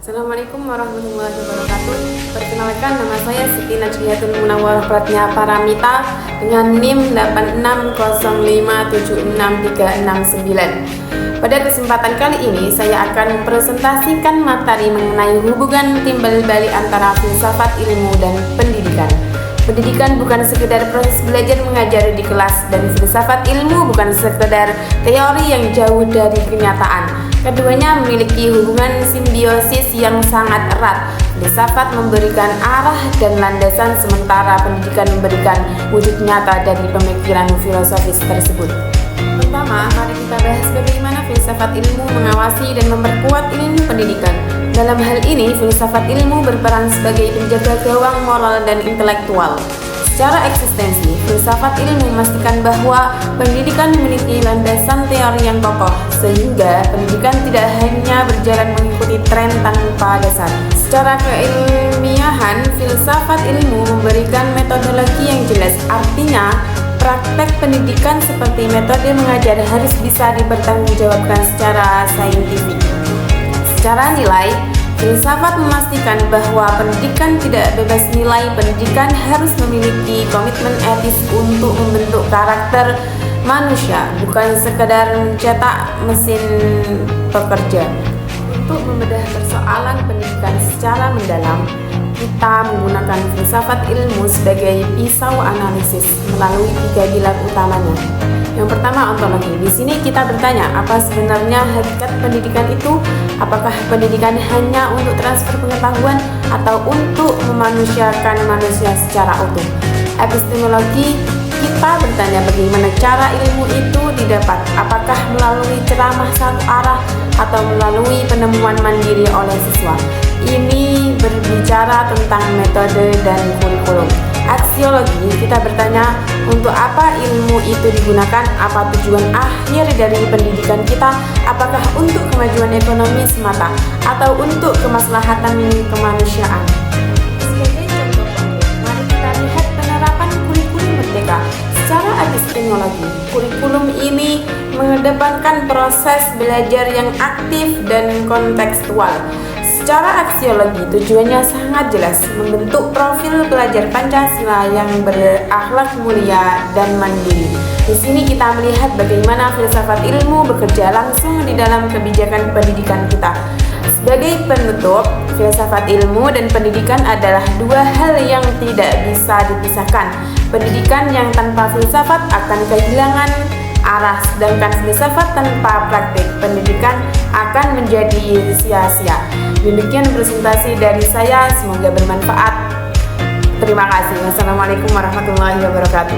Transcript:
Assalamualaikum warahmatullahi wabarakatuh. Perkenalkan, nama saya Siti Najriyatul Munawwarah Pratnya Paramita dengan NIM 8605763669. Pada kesempatan kali ini saya akan mempresentasikan materi mengenai hubungan timbal balik antara filsafat ilmu dan pendidikan. Pendidikan bukan sekedar proses belajar mengajar di kelas, dan filsafat ilmu bukan sekedar teori yang jauh dari kenyataan. Keduanya memiliki hubungan simbiosis yang sangat erat. Filsafat memberikan arah dan landasan, sementara pendidikan memberikan wujud nyata dari pemikiran filosofis tersebut. Pertama, mari kita bahas bagaimana filsafat ilmu mengawasi dan memperkuat ilmu pendidikan. Dalam hal ini, filsafat ilmu berperan sebagai penjaga gawang moral dan intelektual. Secara eksistensi, filsafat ilmu memastikan bahwa pendidikan memiliki landasan teori yang kokoh, sehingga pendidikan tidak hanya berjalan mengikuti tren tanpa dasar. Secara keilmiahan, filsafat ilmu memberikan metodologi yang jelas, artinya praktek pendidikan seperti metode mengajar harus bisa dipertanggungjawabkan secara saintifik. Secara nilai, filsafat memastikan bahwa pendidikan tidak bebas nilai. Pendidikan harus memiliki komitmen etis untuk membentuk karakter manusia, bukan sekedar mencetak mesin pekerja. Untuk membedah persoalan pendidikan secara mendalam, kita menggunakan filsafat ilmu sebagai pisau analisis melalui 3 pilar utamanya. Yang pertama, ontologi. Di sini kita bertanya, apa sebenarnya hakikat pendidikan itu? Apakah pendidikan hanya untuk transfer pengetahuan atau untuk memanusiakan manusia secara utuh? Epistemologi, kita bertanya bagaimana cara ilmu itu didapat? Apakah melalui ceramah satu arah atau melalui penemuan mandiri oleh siswa? Ini berbicara tentang metode dan kurikulum. Aksiologi, kita bertanya untuk apa ilmu itu digunakan, apa tujuan akhir dari pendidikan kita, apakah untuk kemajuan ekonomi semata atau untuk kemaslahatan kemanusiaan. Sebagai contoh konkret, mari kita lihat penerapan kurikulum merdeka. Secara epistemologi, kurikulum ini mengedepankan proses belajar yang aktif dan kontekstual. Secara aksiologi, tujuannya sangat jelas, membentuk profil pelajar Pancasila yang berakhlak mulia dan mandiri. Di sini kita melihat bagaimana filsafat ilmu bekerja langsung di dalam kebijakan pendidikan kita. Sebagai penutup, filsafat ilmu dan pendidikan adalah dua hal yang tidak bisa dipisahkan. Pendidikan yang tanpa filsafat akan kehilangan arah, sedangkan filsafat tanpa praktik pendidikan akan menjadi sia-sia. Demikian presentasi dari saya, semoga bermanfaat. Terima kasih. Wassalamualaikum warahmatullahi wabarakatuh.